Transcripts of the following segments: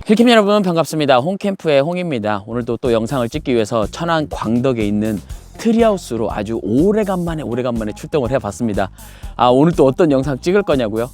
힐캠 여러분 반갑습니다. 홈캠프의 홍입니다. 오늘도 또 영상을 찍기 위해서 천안 광덕에 있는 트리하우스로 아주 오래간만에 출동을 해봤습니다. 오늘 또 어떤 영상 찍을 거냐고요?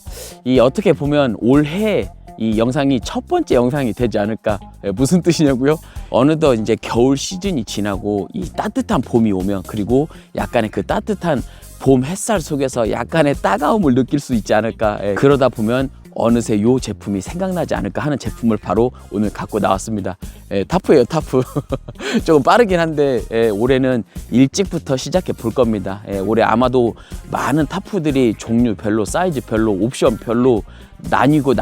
어떻게 보면 올해 이 영상이 첫 번째 영상이 되지 않을까. 무슨 뜻이냐고요? 어느덧 이제 겨울 시즌이 지나고 이 따뜻한 봄이 오면, 그리고 약간의 그 따뜻한 봄 햇살 속에서 약간의 따가움을 느낄 수 있지 않을까. 그러다 보면 어느새 이 제품이 생각나지 않을까 하는 제품을 바로 오늘 갖고 나왔습니다. 타프예요, 타프. 조금 빠르긴 한데 올해는 일찍부터 시작해 볼 겁니다. 올해 아마도 많은 타프들이 종류별로, 사이즈별로, 옵션별로 나뉘고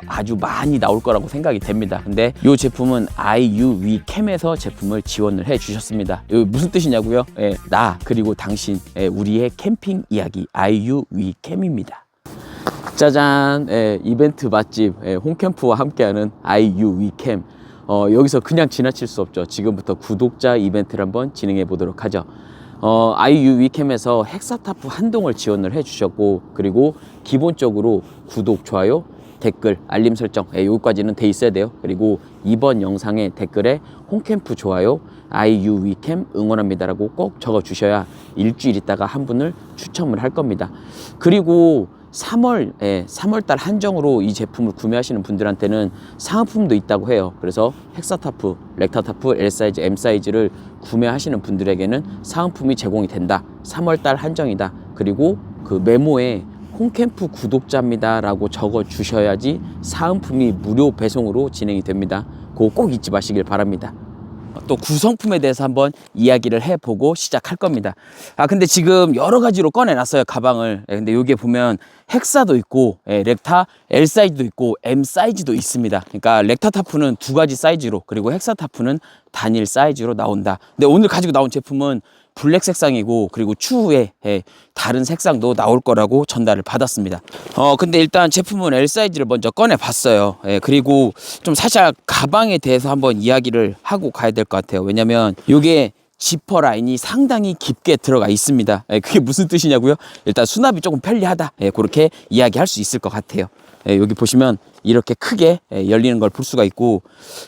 아주 많이 나올 거라고 생각이 됩니다. 근데 이 제품은 IUWCAM에서 제품을 지원을 해 주셨습니다. 이거 무슨 뜻이냐고요? 나 그리고 당신, 우리의 캠핑 이야기 IUWCAM입니다. 짜잔, 이벤트 맛집 홈캠프와 함께하는 IUWCAM. 여기서 그냥 지나칠 수 없죠. 지금부터 구독자 이벤트를 한번 진행해 보도록 하죠. IUWCAM에서 헥사타프 한동을 지원을 해 주셨고, 그리고 기본적으로 구독, 좋아요, 댓글, 알림 설정, 여기까지는 돼 있어야 돼요. 그리고 이번 영상의 댓글에 홈캠프 좋아요, IUWCAM 응원합니다라고 꼭 적어 주셔야 일주일 있다가 한 분을 추첨을 할 겁니다. 그리고 3월달 한정으로 이 제품을 구매하시는 분들한테는 상품도 있다고 해요. 그래서 헥사타프, 렉타타프, L사이즈, M사이즈를 구매하시는 분들에게는 상품이 제공이 된다. 3월달 한정이다. 그리고 그 메모에 홈캠프 구독자입니다 라고 적어 주셔야지 상품이 무료 배송으로 진행이 됩니다. 그거 꼭 잊지 마시길 바랍니다. 또 구성품에 대해서 한번 이야기를 해보고 시작할 겁니다. 근데 지금 여러 가지로 꺼내놨어요, 가방을. 근데 여기에 보면 헥사도 있고, 렉타 L 사이즈도 있고 M 사이즈도 있습니다. 그러니까 렉타 타프는 두 가지 사이즈로, 그리고 헥사 타프는 단일 사이즈로 나온다. 근데 오늘 가지고 나온 제품은 블랙 색상이고, 그리고 추후에 다른 색상도 나올 거라고 전달을 받았습니다. 근데 일단 제품은 L 사이즈를 먼저 꺼내 봤어요. 그리고 좀 살짝 가방에 대해서 한번 이야기를 하고 가야 될 것 같아요. 왜냐면 이게 지퍼 라인이 상당히 깊게 들어가 있습니다. 그게 무슨 뜻이냐고요? 일단 수납이 조금 편리하다, 그렇게 이야기할 수 있을 것 같아요. 여기 보시면 이렇게 크게 열리는 걸 볼 수가 있고,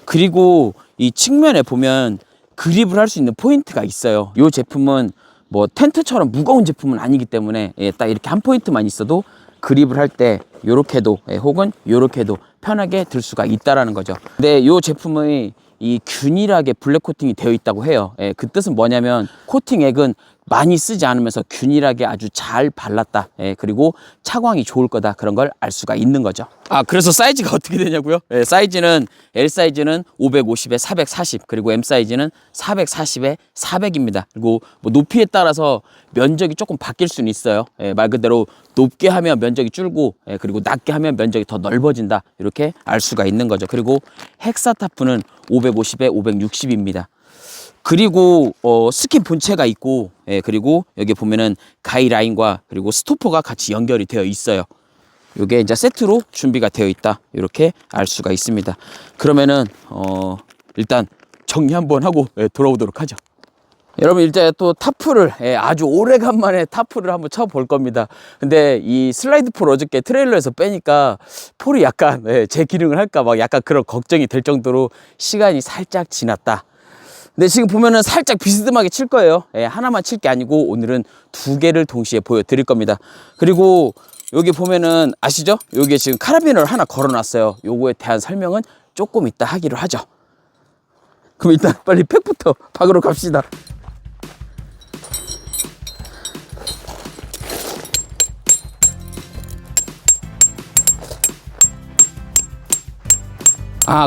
그리고 이 측면에 보면 그립을 할 수 있는 포인트가 있어요. 이 제품은 뭐 텐트처럼 무거운 제품은 아니기 때문에 딱 이렇게 한 포인트만 있어도 그립을 할 때 요렇게도 혹은 요렇게도 편하게 들 수가 있다라는 거죠. 근데 이 제품의 이 균일하게 블랙 코팅이 되어 있다고 해요. 그 뜻은 뭐냐면 코팅액은 많이 쓰지 않으면서 균일하게 아주 잘 발랐다. 그리고 차광이 좋을 거다. 그런 걸 알 수가 있는 거죠. 그래서 사이즈가 어떻게 되냐고요? 사이즈는 L 사이즈는 550에 440, 그리고 M 사이즈는 440에 400입니다. 그리고 뭐 높이에 따라서 면적이 조금 바뀔 수는 있어요. 말 그대로 높게 하면 면적이 줄고, 그리고 낮게 하면 면적이 더 넓어진다. 이렇게 알 수가 있는 거죠. 그리고 헥사타프는 550에 560입니다. 그리고 스킨 본체가 있고, 그리고 여기 보면은 가이라인과 그리고 스토퍼가 같이 연결이 되어 있어요. 이게 이제 세트로 준비가 되어 있다, 이렇게 알 수가 있습니다. 그러면은 일단 정리 한번 하고 돌아오도록 하죠. 여러분, 일단 또 타프를 아주 오래간만에 타프를 한번 쳐볼 겁니다. 근데 이 슬라이드 폴 어저께 트레일러에서 빼니까 폴이 약간 제 기능을 할까 막 약간 그런 걱정이 될 정도로 시간이 살짝 지났다. 근데 지금 보면은 살짝 비스듬하게 칠 거예요. 하나만 칠 게 아니고 오늘은 두 개를 동시에 보여드릴 겁니다. 그리고 여기 보면은 아시죠? 여기에 지금 카라비너를 하나 걸어놨어요. 요거에 대한 설명은 조금 이따 하기로 하죠. 그럼 일단 빨리 팩부터 박으러 갑시다.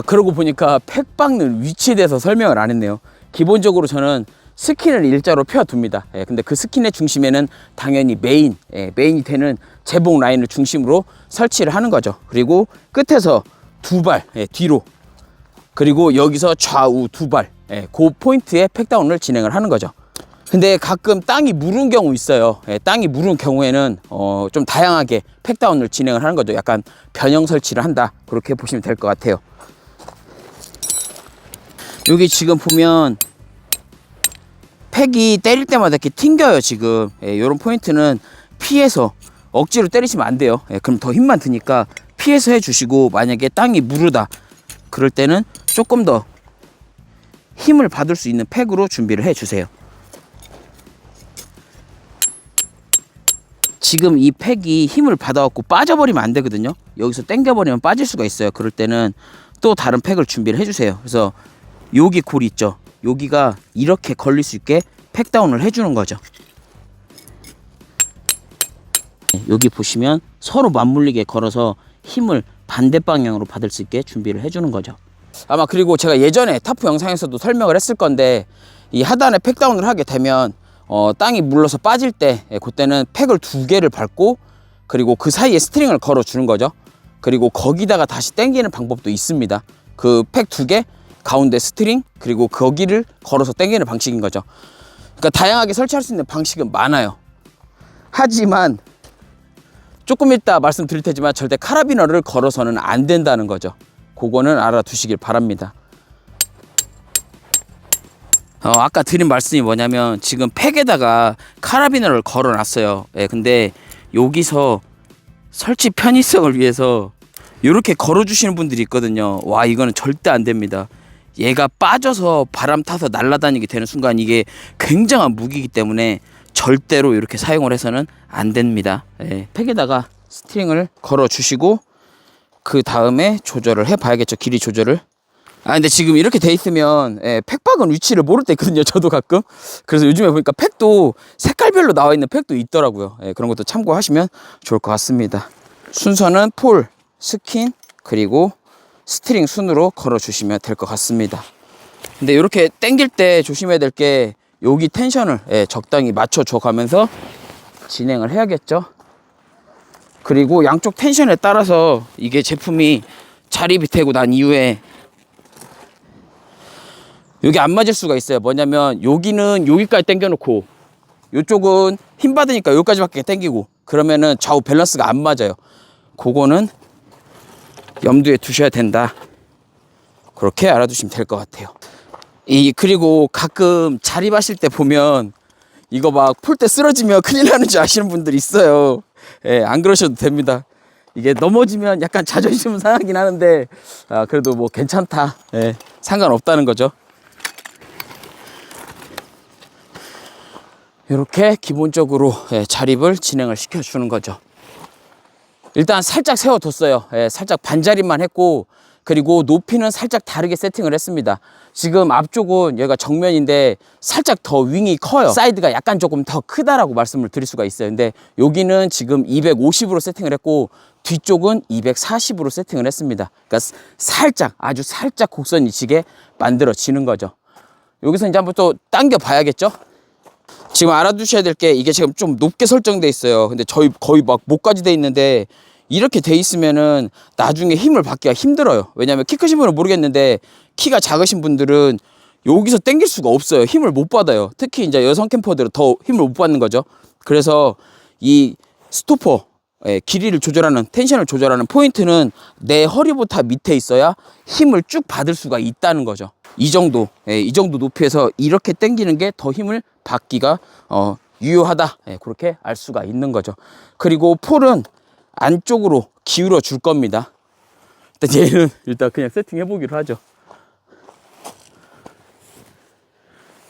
그러고 보니까 팩 박는 위치에 대해서 설명을 안 했네요. 기본적으로 저는 스킨을 일자로 펴둡니다. 근데 그 스킨의 중심에는 당연히 메인이 되는 재봉 라인을 중심으로 설치를 하는 거죠. 그리고 끝에서 두 발 뒤로, 그리고 여기서 좌우 두 발, 그 포인트에 팩다운을 진행을 하는 거죠. 근데 가끔 땅이 무른 경우 있어요. 땅이 무른 경우에는 좀 다양하게 팩다운을 진행을 하는 거죠. 약간 변형 설치를 한다, 그렇게 보시면 될 것 같아요. 여기 지금 보면 팩이 때릴 때마다 이렇게 튕겨요. 지금 이런 포인트는 피해서 억지로 때리시면 안 돼요. 그럼 더 힘만 드니까 피해서 해주시고, 만약에 땅이 무르다, 그럴 때는 조금 더 힘을 받을 수 있는 팩으로 준비를 해주세요. 지금 이 팩이 힘을 받아갖고 빠져버리면 안 되거든요. 여기서 당겨버리면 빠질 수가 있어요. 그럴 때는 또 다른 팩을 준비를 해주세요. 그래서 여기 골이 있죠. 여기가 이렇게 걸릴 수 있게 팩다운을 해주는 거죠. 여기 보시면 서로 맞물리게 걸어서 힘을 반대 방향으로 받을 수 있게 준비를 해주는 거죠. 아마 그리고 제가 예전에 타프 영상에서도 설명을 했을 건데, 이 하단에 팩다운을 하게 되면 땅이 물러서 빠질 때 그때는 팩을 2개를 밟고 그리고 그 사이에 스트링을 걸어 주는 거죠. 그리고 거기다가 다시 당기는 방법도 있습니다. 그 팩 2개 가운데 스트링 그리고 거기를 걸어서 당기는 방식인 거죠. 그러니까 다양하게 설치할 수 있는 방식은 많아요. 하지만 조금 이따 말씀드릴 테지만 절대 카라비너를 걸어서는 안 된다는 거죠. 그거는 알아두시길 바랍니다. 아까 드린 말씀이 뭐냐면 지금 팩에다가 카라비너를 걸어 놨어요. 근데 여기서 설치 편의성을 위해서 이렇게 걸어 주시는 분들이 있거든요. 와, 이거는 절대 안 됩니다. 얘가 빠져서 바람 타서 날아다니게 되는 순간 이게 굉장한 무기이기 때문에 절대로 이렇게 사용을 해서는 안 됩니다. 팩에다가 스트링을 걸어 주시고 그 다음에 조절을 해 봐야겠죠. 길이 조절을. 근데 지금 이렇게 돼 있으면 팩 박은 위치를 모를 때 있거든요. 저도 가끔. 그래서 요즘에 보니까 팩도 색깔별로 나와 있는 팩도 있더라고요. 그런 것도 참고하시면 좋을 것 같습니다. 순서는 폴, 스킨, 그리고 스트링 순으로 걸어 주시면 될 것 같습니다. 근데 이렇게 당길 때 조심해야 될 게 여기 텐션을 적당히 맞춰줘 가면서 진행을 해야겠죠. 그리고 양쪽 텐션에 따라서 이게 제품이 자립이 되고 난 이후에 여기 안 맞을 수가 있어요. 뭐냐면 여기는 여기까지 당겨 놓고 이쪽은 힘 받으니까 여기까지밖에 당기고 그러면은 좌우 밸런스가 안 맞아요. 그거는 염두에 두셔야 된다. 그렇게 알아두시면 될 것 같아요. 그리고 가끔 자립하실 때 보면 이거 막 풀 때 쓰러지면 큰일 나는 줄 아시는 분들이 있어요. 안 그러셔도 됩니다. 이게 넘어지면 약간 자존심은 상하긴 하는데 그래도 뭐 괜찮다. 상관없다는 거죠. 이렇게 기본적으로 자립을 진행을 시켜주는 거죠. 일단 살짝 세워뒀어요. 살짝 반자립만 했고 그리고 높이는 살짝 다르게 세팅을 했습니다. 지금 앞쪽은 여기가 정면인데 살짝 더 윙이 커요. 사이드가 약간 조금 더 크다라고 말씀을 드릴 수가 있어요. 근데 여기는 지금 250으로 세팅을 했고 뒤쪽은 240으로 세팅을 했습니다. 그러니까 살짝 아주 살짝 곡선이 지게 만들어지는 거죠. 여기서 이제 한번 또 당겨 봐야겠죠. 지금 알아두셔야 될 게 이게 지금 좀 높게 설정돼 있어요. 근데 저희 거의 막 목까지 돼 있는데 이렇게 돼 있으면은 나중에 힘을 받기가 힘들어요. 왜냐면 키 크신 분은 모르겠는데 키가 작으신 분들은 여기서 당길 수가 없어요. 힘을 못 받아요. 특히 이제 여성 캠퍼들은 더 힘을 못 받는 거죠. 그래서 이 스토퍼 길이를 조절하는 텐션을 조절하는 포인트는 내 허리보다 밑에 있어야 힘을 쭉 받을 수가 있다는 거죠. 이 정도 높이에서 이렇게 당기는 게 더 힘을 받기가 유효하다. 그렇게 알 수가 있는 거죠. 그리고 폴은 안쪽으로 기울어 줄 겁니다. 일단 얘는 일단 그냥 세팅해 보기로 하죠.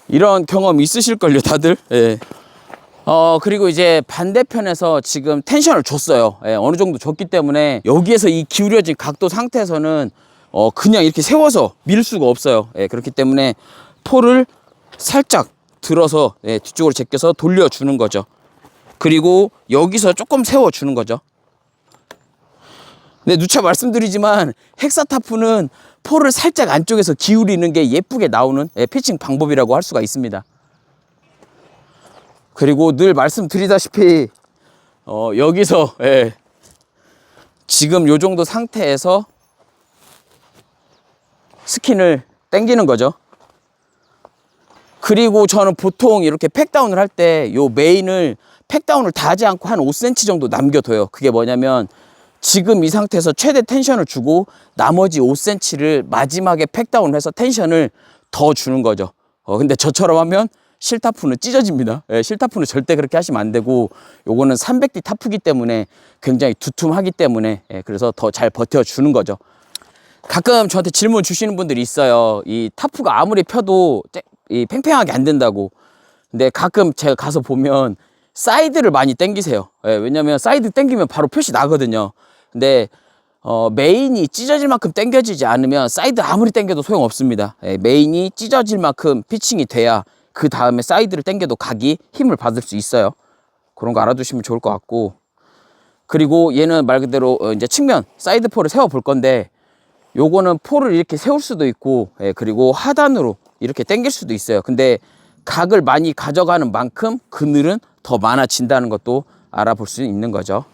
이런 경험 있으실걸요, 다들. 그리고 이제 반대편에서 지금 텐션을 줬어요. 어느 정도 줬기 때문에 여기에서 이 기울여진 각도 상태에서는 그냥 이렇게 세워서 밀 수가 없어요. 그렇기 때문에 폴을 살짝 들어서 뒤쪽으로 제껴서 돌려주는 거죠. 그리고 여기서 조금 세워주는 거죠. 근데 누차 말씀드리지만 헥사타프는 폴을 살짝 안쪽에서 기울이는 게 예쁘게 나오는 피칭 방법이라고 할 수가 있습니다. 그리고 늘 말씀드리다시피 여기서 지금 요 정도 상태에서 스킨을 당기는 거죠. 그리고 저는 보통 이렇게 팩다운을 할 때 요 메인을 팩다운을 다 하지 않고 한 5cm 정도 남겨둬요. 그게 뭐냐면 지금 이 상태에서 최대 텐션을 주고 나머지 5cm를 마지막에 팩다운을 해서 텐션을 더 주는 거죠. 근데 저처럼 하면 실타프는 찢어집니다. 실타프는 절대 그렇게 하시면 안 되고 요거는 300D 타프기 때문에 굉장히 두툼하기 때문에 그래서 더 잘 버텨주는 거죠. 가끔 저한테 질문 주시는 분들이 있어요. 이 타프가 아무리 펴도 이 팽팽하게 안 된다고. 근데 가끔 제가 가서 보면 사이드를 많이 당기세요. 예, 왜냐면 사이드 당기면 바로 표시 나거든요. 근데 메인이 찢어질 만큼 당겨지지 않으면 사이드 아무리 당겨도 소용없습니다. 예, 메인이 찢어질 만큼 피칭이 돼야 그 다음에 사이드를 당겨도 각이 힘을 받을 수 있어요. 그런 거 알아두시면 좋을 것 같고, 그리고 얘는 말 그대로 이제 측면 사이드 폴을 세워 볼 건데, 요거는 폴을 이렇게 세울 수도 있고, 예, 그리고 하단으로 이렇게 당길 수도 있어요. 근데 각을 많이 가져가는 만큼 그늘은 더 많아진다는 것도 알아볼 수 있는 거죠.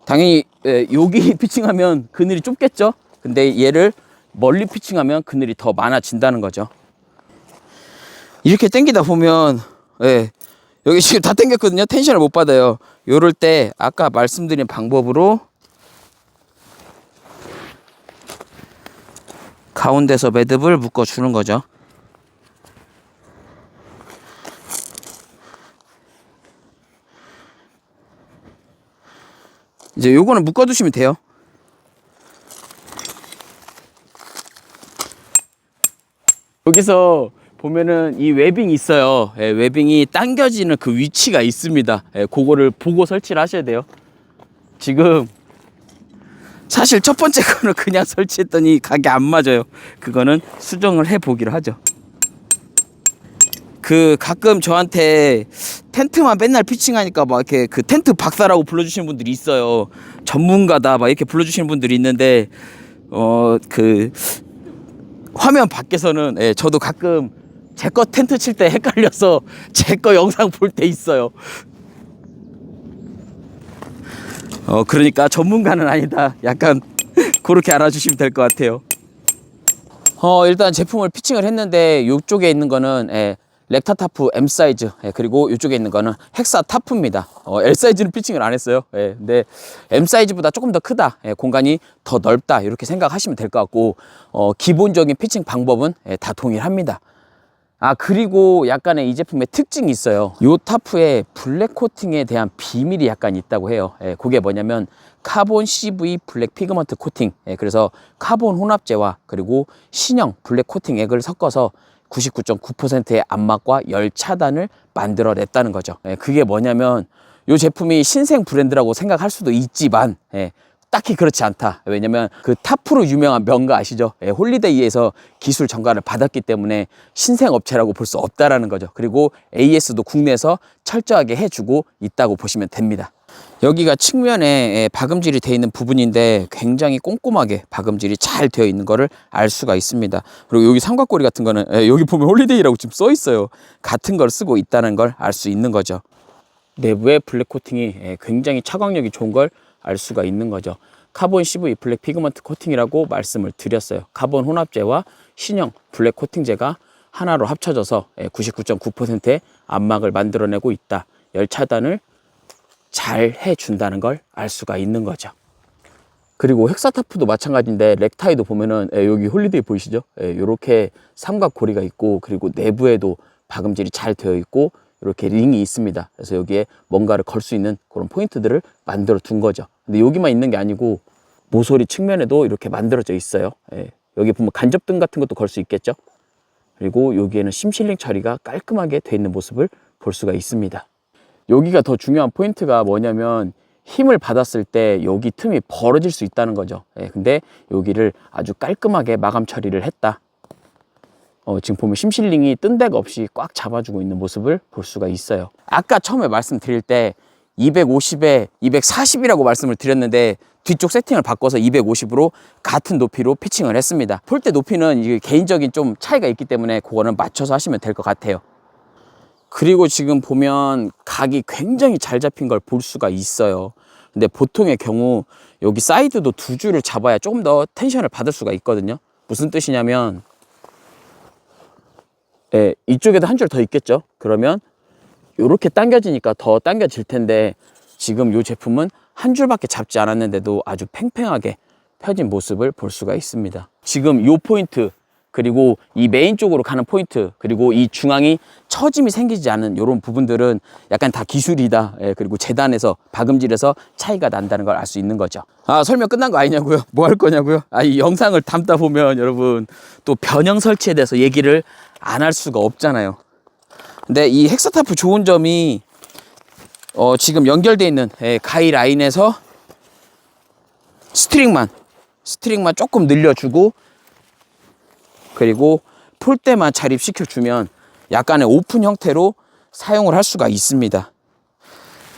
당연히 여기 피칭하면 그늘이 좁겠죠. 근데 얘를 멀리 피칭하면 그늘이 더 많아진다는 거죠. 이렇게 당기다 보면 여기 지금 다 당겼거든요. 텐션을 못 받아요. 요럴 때 아까 말씀드린 방법으로 가운데서 매듭을 묶어 주는 거죠. 이제 요거는 묶어 두시면 돼요. 여기서 보면은 이 웨빙이 있어요. 웨빙이 당겨지는 그 위치가 있습니다. 그거를 보고 설치를 하셔야 돼요. 지금 사실 첫 번째 거는 그냥 설치했더니 각이 안 맞아요. 그거는 수정을 해 보기로 하죠. 그 가끔 저한테 텐트만 맨날 피칭하니까 막 이렇게 그 텐트 박사라고 불러주시는 분들이 있어요. 전문가다 막 이렇게 불러주시는 분들이 있는데 그 화면 밖에서는 저도 가끔 제 거 텐트 칠 때 헷갈려서 제 거 영상 볼 때 있어요. 그러니까 전문가는 아니다. 약간 그렇게 알아주시면 될 것 같아요. 일단 제품을 피칭을 했는데 이쪽에 있는 거는 렉타 타프 M 사이즈, 그리고 이쪽에 있는 거는 헥사 타프입니다. L 사이즈는 피칭을 안 했어요. 근데 M 사이즈보다 조금 더 크다, 공간이 더 넓다, 이렇게 생각하시면 될 것 같고, 기본적인 피칭 방법은 다 동일합니다. 그리고 약간의 이 제품의 특징이 있어요. 이 타프에 블랙 코팅에 대한 비밀이 약간 있다고 해요. 그게 뭐냐면 카본 CV 블랙 피그먼트 코팅, 그래서 카본 혼합제와 그리고 신형 블랙 코팅 액을 섞어서 99.9%의 암막과 열 차단을 만들어냈다는 거죠. 그게 뭐냐면 이 제품이 신생 브랜드라고 생각할 수도 있지만 딱히 그렇지 않다. 왜냐면 그 타프로 유명한 명가 아시죠? 홀리데이에서 기술 전가를 받았기 때문에 신생 업체라고 볼 수 없다라는 거죠. 그리고 AS도 국내에서 철저하게 해주고 있다고 보시면 됩니다. 여기가 측면에 박음질이 되어 있는 부분인데 굉장히 꼼꼼하게 박음질이 잘 되어 있는 거를 알 수가 있습니다. 그리고 여기 삼각고리 같은 거는 여기 보면 홀리데이라고 지금 써 있어요. 같은 걸 쓰고 있다는 걸 알 수 있는 거죠. 내부의 블랙 코팅이 굉장히 차광력이 좋은 걸 알 수가 있는 거죠. 카본 CV 블랙 피그먼트 코팅이라고 말씀을 드렸어요. 카본 혼합제와 신형 블랙 코팅제가 하나로 합쳐져서 99.9%의 암막을 만들어내고 있다. 열 차단을 잘 해준다는 걸 알 수가 있는 거죠. 그리고 헥사타프도 마찬가지인데 렉타이도 보면은 여기 홀리데이 보이시죠? 이렇게 삼각고리가 있고, 그리고 내부에도 박음질이 잘 되어 있고 이렇게 링이 있습니다. 그래서 여기에 뭔가를 걸 수 있는 그런 포인트들을 만들어 둔 거죠. 근데 여기만 있는 게 아니고 모서리 측면에도 이렇게 만들어져 있어요. 여기 보면 간접등 같은 것도 걸 수 있겠죠. 그리고 여기에는 심실링 처리가 깔끔하게 되어 있는 모습을 볼 수가 있습니다. 여기가 더 중요한 포인트가 뭐냐면 힘을 받았을 때 여기 틈이 벌어질 수 있다는 거죠. 근데 여기를 아주 깔끔하게 마감 처리를 했다. 지금 보면 심실링이 뜬 데가 없이 꽉 잡아주고 있는 모습을 볼 수가 있어요. 아까 처음에 말씀드릴 때 250에 240이라고 말씀을 드렸는데 뒤쪽 세팅을 바꿔서 250으로 같은 높이로 피칭을 했습니다. 폴대 높이는 이게 개인적인 좀 차이가 있기 때문에 그거는 맞춰서 하시면 될 것 같아요. 그리고 지금 보면 각이 굉장히 잘 잡힌 걸 볼 수가 있어요. 근데 보통의 경우 여기 사이드도 두 줄을 잡아야 조금 더 텐션을 받을 수가 있거든요. 무슨 뜻이냐면 이쪽에도 한 줄 더 있겠죠. 그러면 이렇게 당겨지니까 더 당겨질 텐데 지금 이 제품은 한 줄밖에 잡지 않았는데도 아주 팽팽하게 펴진 모습을 볼 수가 있습니다. 지금 이 포인트, 그리고 이 메인 쪽으로 가는 포인트, 그리고 이 중앙이 처짐이 생기지 않은 이런 부분들은 약간 다 기술이다. 예, 그리고 재단에서 박음질에서 차이가 난다는 걸 알 수 있는 거죠. 아, 설명 끝난 거 아니냐고요? 뭐 할 거냐고요? 아, 이 영상을 담다 보면 여러분 또 변형 설치에 대해서 얘기를 안 할 수가 없잖아요. 근데 이 헥사타프 좋은 점이 지금 연결되어 있는 가이 라인에서 스트링만 조금 늘려주고, 그리고 폴대만 자립시켜주면 약간의 오픈 형태로 사용을 할 수가 있습니다.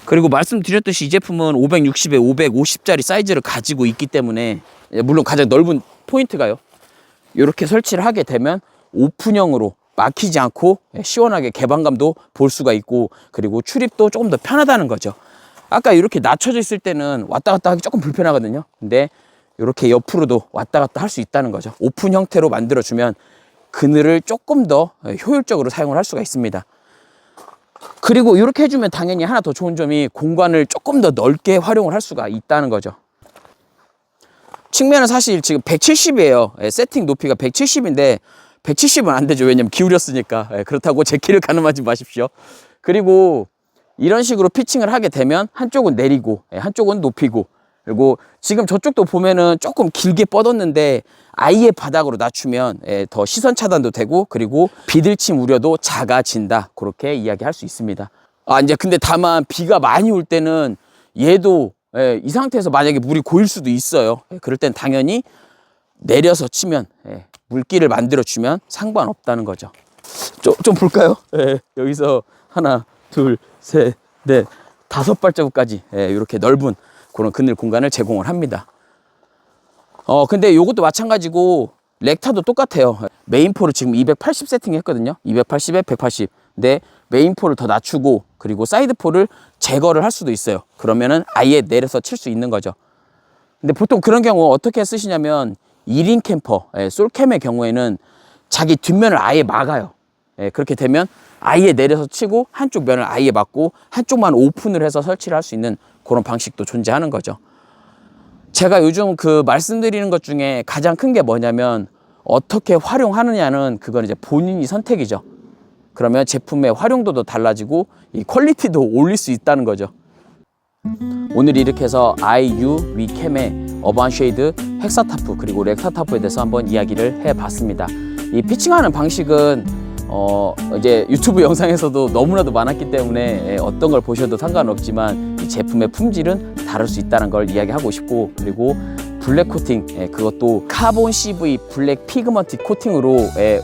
그리고 말씀드렸듯이 이 제품은 560에 550짜리 사이즈를 가지고 있기 때문에, 물론 가장 넓은 포인트가요, 이렇게 설치를 하게 되면 오픈형으로 막히지 않고 시원하게 개방감도 볼 수가 있고, 그리고 출입도 조금 더 편하다는 거죠. 아까 이렇게 낮춰져 있을 때는 왔다 갔다 하기 조금 불편하거든요. 근데 이렇게 옆으로도 왔다 갔다 할 수 있다는 거죠. 오픈 형태로 만들어주면 그늘을 조금 더 효율적으로 사용을 할 수가 있습니다. 그리고 이렇게 해주면 당연히 하나 더 좋은 점이 공간을 조금 더 넓게 활용을 할 수가 있다는 거죠. 측면은 사실 지금 170이에요. 세팅 높이가 170인데 170은 안 되죠. 왜냐면 기울였으니까. 그렇다고 제 키를 가늠하지 마십시오. 그리고 이런 식으로 피칭을 하게 되면 한쪽은 내리고 한쪽은 높이고, 그리고 지금 저쪽도 보면은 조금 길게 뻗었는데 아예 바닥으로 낮추면 더 시선 차단도 되고, 그리고 비들침 우려도 작아진다. 그렇게 이야기할 수 있습니다. 아, 이제 근데 다만 비가 많이 올 때는 얘도 이 상태에서 만약에 물이 고일 수도 있어요. 그럴 땐 당연히 내려서 치면 물기를 만들어주면 상관없다는 거죠. 좀 볼까요? 여기서 하나, 둘, 셋, 넷, 5발자국까지 이렇게 넓은 그런 그늘 공간을 제공을 합니다. 근데 요것도 마찬가지고 렉타도 똑같아요. 메인포를 지금 280 세팅했거든요. 280에 180. 근데 메인포를 더 낮추고, 그리고 사이드포를 제거를 할 수도 있어요. 그러면은 아예 내려서 칠 수 있는 거죠. 근데 보통 그런 경우 어떻게 쓰시냐면 1인 캠퍼, 솔캠의 경우에는 자기 뒷면을 아예 막아요. 그렇게 되면 아예 내려서 치고 한쪽 면을 아예 막고 한쪽만 오픈을 해서 설치를 할 수 있는 그런 방식도 존재하는 거죠. 제가 요즘 말씀드리는 것 중에 가장 큰 게 뭐냐면, 어떻게 활용하느냐는 그건 이제 본인이 선택이죠. 그러면 제품의 활용도도 달라지고 이 퀄리티도 올릴 수 있다는 거죠. 오늘 이렇게 해서 IU 위캠의 어반 쉐이드, 헥사타프, 그리고 렉타타프에 대해서 한번 이야기를 해봤습니다. 이 피칭하는 방식은 이제 유튜브 영상에서도 너무나도 많았기 때문에 어떤 걸 보셔도 상관없지만 이 제품의 품질은 다를 수 있다는 걸 이야기하고 싶고, 그리고 블랙 코팅, 그것도 카본 CV 블랙 피그먼트 코팅으로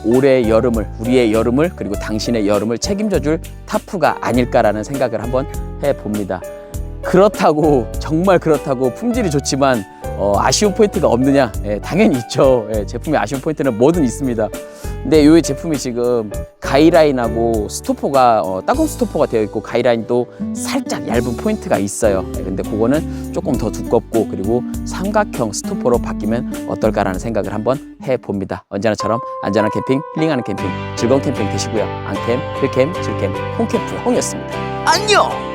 올해 여름을, 우리의 여름을, 그리고 당신의 여름을 책임져줄 타프가 아닐까라는 생각을 한번 해봅니다. 그렇다고, 정말 그렇다고 품질이 좋지만 아쉬운 포인트가 없느냐? 당연히 있죠. 제품의 아쉬운 포인트는 뭐든 있습니다. 근데 이 제품이 지금 가이라인하고 스토퍼가 따공 스토퍼가 되어 있고, 가이라인도 살짝 얇은 포인트가 있어요. 근데 그거는 조금 더 두껍고, 그리고 삼각형 스토퍼로 바뀌면 어떨까라는 생각을 한번 해봅니다. 언제나처럼 안전한 캠핑, 힐링하는 캠핑, 즐거운 캠핑 되시고요. 안캠, 필캠, 질캠, 홈캠프 홍이었습니다. 안녕!